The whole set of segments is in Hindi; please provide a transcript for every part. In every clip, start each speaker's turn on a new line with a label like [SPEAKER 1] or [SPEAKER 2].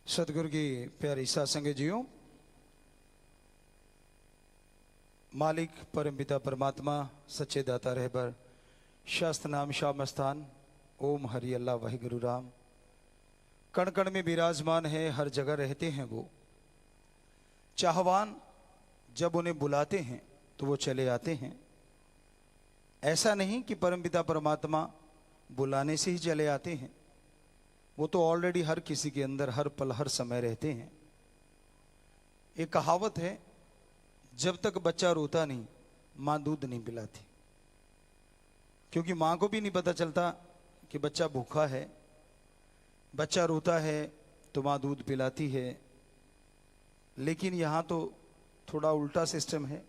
[SPEAKER 1] सतगुरु की प्यारी सत्संग जियो। मालिक परम पिता परमात्मा सच्चे दाता रहबर शास्त्र नाम शाम स्थान ओम हरि अल्लाह वाहिगुरु राम। कण कण में विराजमान है, हर जगह रहते हैं वो चाहवान। जब उन्हें बुलाते हैं तो वो चले आते हैं। ऐसा नहीं कि परम पिता परमात्मा बुलाने से ही चले आते हैं, वो तो ऑलरेडी हर किसी के अंदर हर पल हर समय रहते हैं। एक कहावत है, जब तक बच्चा रोता नहीं माँ दूध नहीं पिलाती, क्योंकि माँ को भी नहीं पता चलता कि बच्चा भूखा है। बच्चा रोता है तो माँ दूध पिलाती है। लेकिन यहाँ तो थोड़ा उल्टा सिस्टम है।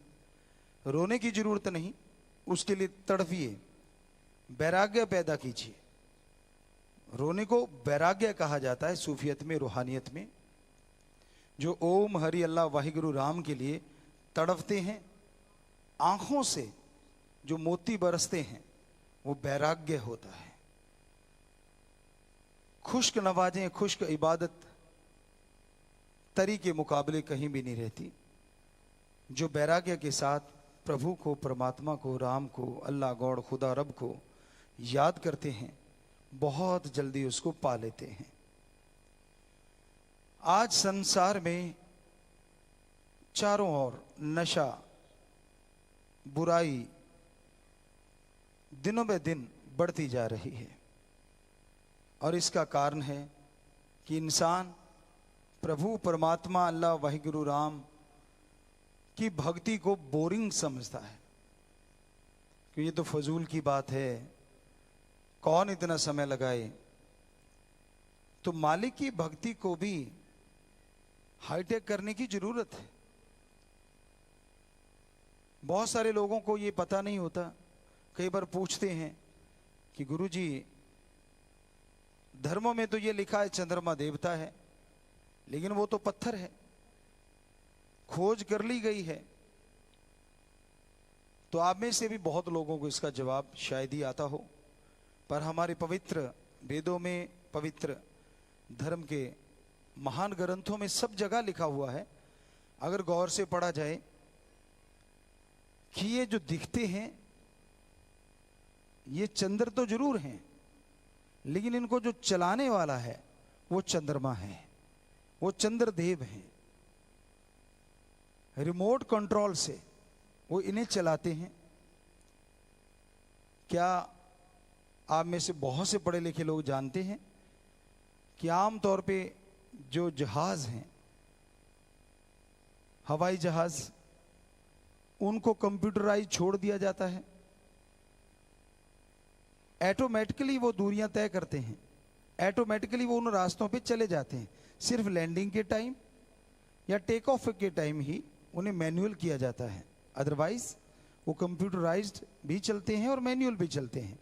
[SPEAKER 1] रोने की जरूरत नहीं, उसके लिए तड़पिए, वैराग्य पैदा कीजिए। रोने को वैराग्य कहा जाता है सूफियत में, रूहानियत में। जो ओम हरि अल्लाह वाहिगुरु राम के लिए तड़पते हैं, आंखों से जो मोती बरसते हैं, वो वैराग्य होता है। खुश्क नवाजें, खुश्क इबादत तरी के मुकाबले कहीं भी नहीं रहती। जो वैराग्य के साथ प्रभु को, परमात्मा को, राम को, अल्लाह गॉड खुदा रब को याद करते हैं, बहुत जल्दी उसको पा लेते हैं। आज संसार में चारों ओर नशा, बुराई दिनों में दिन बढ़ती जा रही है। और इसका कारण है कि इंसान प्रभु परमात्मा अल्लाह वाहिगुरु राम की भक्ति को बोरिंग समझता है कि ये तो फजूल की बात है, कौन इतना समय लगाए। तो मालिक की भक्ति को भी हाईटेक करने की जरूरत है। बहुत सारे लोगों को ये पता नहीं होता। कई बार पूछते हैं कि गुरुजी, धर्मों में तो ये लिखा है चंद्रमा देवता है, लेकिन वो तो पत्थर है। खोज कर ली गई है। तो आप में से भी बहुत लोगों को इसका जवाब शायद ही आता हो, पर हमारे पवित्र वेदों में, पवित्र धर्म के महान ग्रंथों में सब जगह लिखा हुआ है, अगर गौर से पढ़ा जाए, कि ये जो दिखते हैं ये चंद्र तो जरूर हैं, लेकिन इनको जो चलाने वाला है वो चंद्रमा है, वो चंद्रदेव हैं। रिमोट कंट्रोल से वो इन्हें चलाते हैं। क्या आप में से बहुत से पढ़े लिखे लोग जानते हैं कि आमतौर पे जो जहाज हैं, हवाई जहाज, उनको कंप्यूटराइज छोड़ दिया जाता है। ऑटोमेटिकली वो दूरियां तय करते हैं, ऑटोमेटिकली वो उन रास्तों पे चले जाते हैं। सिर्फ लैंडिंग के टाइम या टेक ऑफ के टाइम ही उन्हें मैनुअल किया जाता है, अदरवाइज वो कंप्यूटराइज्ड भी चलते हैं और मैनुअल भी चलते हैं।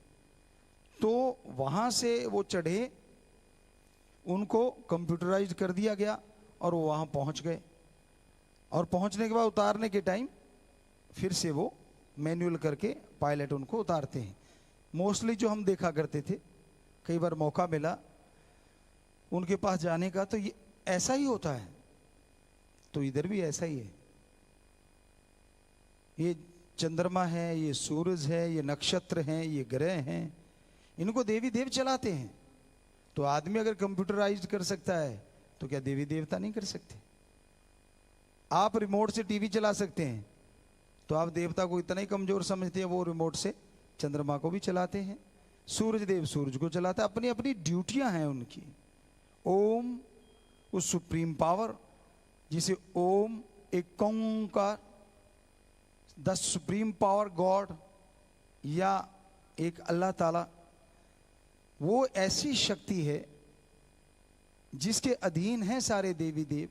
[SPEAKER 1] तो वहां से वो चढ़े, उनको कंप्यूटराइज्ड कर दिया गया और वो वहां पहुंच गए। और पहुंचने के बाद उतारने के टाइम फिर से वो मैनुअल करके पायलट उनको उतारते हैं। मोस्टली जो हम देखा करते थे, कई बार मौका मिला उनके पास जाने का, तो ये ऐसा ही होता है। तो इधर भी ऐसा ही है। ये चंद्रमा है, ये सूरज है, ये नक्षत्र हैं, ये ग्रह हैं, इनको देवी देव चलाते हैं। तो आदमी अगर कंप्यूटराइज्ड कर सकता है तो क्या देवी देवता नहीं कर सकते? आप रिमोट से टीवी चला सकते हैं, तो आप देवता को इतना ही कमजोर समझते हैं, वो रिमोट से चंद्रमा को भी चलाते हैं। सूरज देव सूरज को चलाता है। अपनी अपनी ड्यूटियां हैं उनकी। ओम उस सुप्रीम पावर जिसे ओम, एक ओंकार, द सुप्रीम पावर गॉड, या एक अल्लाह ताला, वो ऐसी शक्ति है जिसके अधीन है सारे देवी देव।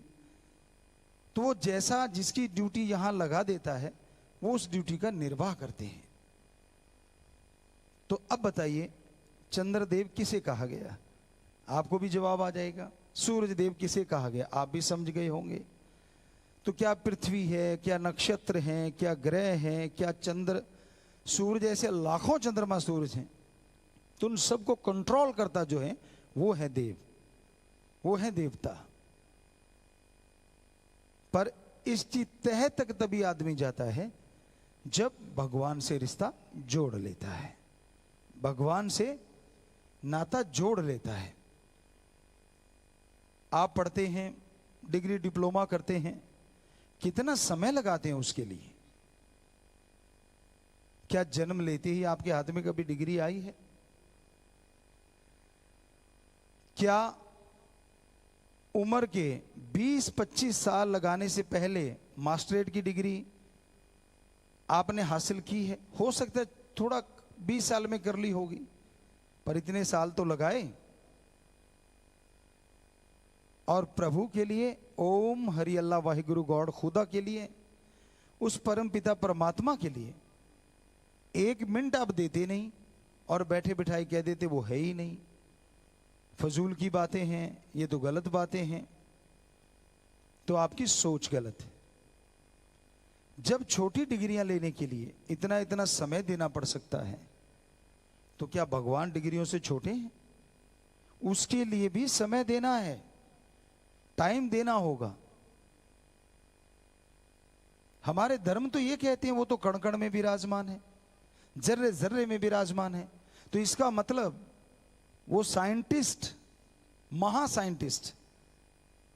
[SPEAKER 1] तो वो जैसा जिसकी ड्यूटी यहां लगा देता है, वो उस ड्यूटी का निर्वाह करते हैं। तो अब बताइए, चंद्रदेव किसे कहा गया? आपको भी जवाब आ जाएगा। सूरज देव किसे कहा गया? आप भी समझ गए होंगे। तो क्या पृथ्वी है, क्या नक्षत्र हैं, क्या ग्रह हैं, क्या चंद्र सूरज, ऐसे लाखों चंद्रमा सूरज हैं। तो उन सबको कंट्रोल करता जो है वो है देव, वो है देवता। पर इसकी तह तक तभी आदमी जाता है जब भगवान से रिश्ता जोड़ लेता है, भगवान से नाता जोड़ लेता है। आप पढ़ते हैं, डिग्री डिप्लोमा करते हैं, कितना समय लगाते हैं उसके लिए? क्या जन्म लेते ही आपके हाथ में कभी डिग्री आई है? क्या उम्र के 20-25 साल लगाने से पहले मास्टरेट की डिग्री आपने हासिल की है? हो सकता है थोड़ा 20 साल में कर ली होगी, पर इतने साल तो लगाए। और प्रभु के लिए, ओम हरि अल्लाह वाहिगुरु गॉड, खुदा के लिए, उस परम पिता परमात्मा के लिए 1 मिनट आप देते नहीं और बैठे बिठाई कह देते वो है ही नहीं, फजूल की बातें हैं, ये तो गलत बातें हैं। तो आपकी सोच गलत है। जब छोटी डिग्रियां लेने के लिए इतना इतना समय देना पड़ सकता है, तो क्या भगवान डिग्रियों से छोटे हैं? उसके लिए भी समय देना है, टाइम देना होगा। हमारे धर्म तो ये कहते हैं वो तो कण कण में विराजमान है, जर्रे जर्रे में विराजमान है। तो इसका मतलब वो साइंटिस्ट, महासाइंटिस्ट,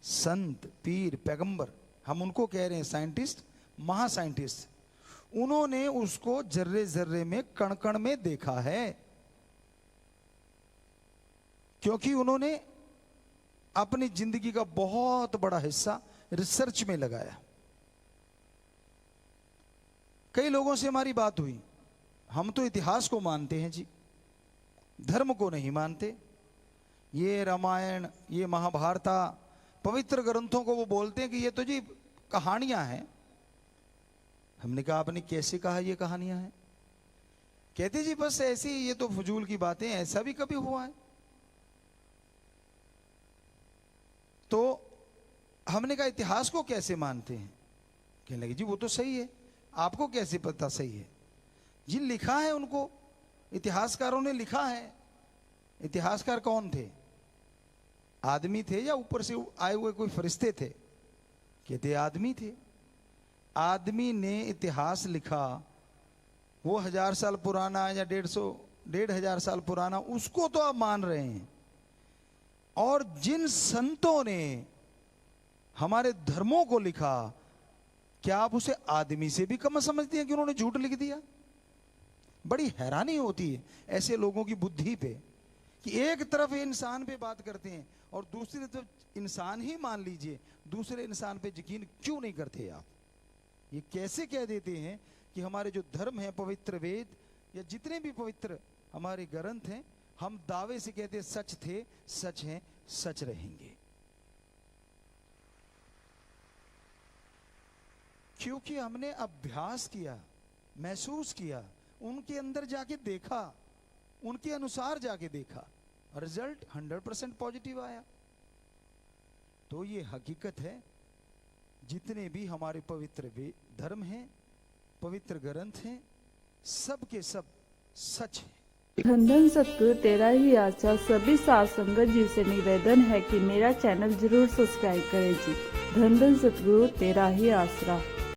[SPEAKER 1] संत, पीर, पैगंबर, हम उनको कह रहे हैं साइंटिस्ट, महासाइंटिस्ट, उन्होंने उसको जर्रे जर्रे में, कण कण में देखा है, क्योंकि उन्होंने अपनी जिंदगी का बहुत बड़ा हिस्सा रिसर्च में लगाया। कई लोगों से हमारी बात हुई, हम तो इतिहास को मानते हैं जी, धर्म को नहीं मानते। ये रामायण, ये महाभारत, पवित्र ग्रंथों को वो बोलते हैं कि ये तो जी कहानियां हैं। हमने कहा आपने कैसे कहा ये कहानियां हैं? कहते जी बस ऐसी, ये तो फजूल की बातें, ऐसा भी कभी हुआ है? तो हमने कहा इतिहास को कैसे मानते हैं? कहने लगे जी वो तो सही है, आपको कैसे पता सही है? जी लिखा है, उनको इतिहासकारों ने लिखा है। इतिहासकार कौन थे? आदमी थे या ऊपर से आए हुए कोई फरिश्ते थे? कहते आदमी थे। आदमी ने इतिहास लिखा, वो 1000 साल पुराना या 1,500 साल पुराना, उसको तो आप मान रहे हैं। और जिन संतों ने हमारे धर्मों को लिखा, क्या आप उसे आदमी से भी कम समझते हैं कि उन्होंने झूठ लिख दिया? बड़ी हैरानी होती है ऐसे लोगों की बुद्धि पे, कि एक तरफ इंसान पे बात करते हैं और दूसरी तरफ इंसान ही मान लीजिए, दूसरे इंसान पे यकीन क्यों नहीं करते आप? ये कैसे कह देते हैं कि हमारे जो धर्म है, पवित्र वेद या जितने भी पवित्र हमारे ग्रंथ हैं, हम दावे से कहते हैं सच थे, सच हैं, सच रहेंगे। क्योंकि हमने अभ्यास किया, महसूस किया, उनके अंदर जाके देखा, उनके अनुसार जाके देखा, रिजल्ट 100% पॉजिटिव आया। तो ये हकीकत है, जितने भी हमारे पवित्र धर्म हैं, पवित्र ग्रंथ हैं, सब के सब सच है।
[SPEAKER 2] धन धन सतगुरु तेरा ही आशा सभी साथ संगत जी से निवेदन है कि मेरा चैनल जरूर सब्सक्राइब करें जी। धन धन सतगुरु तेरा ही आसरा।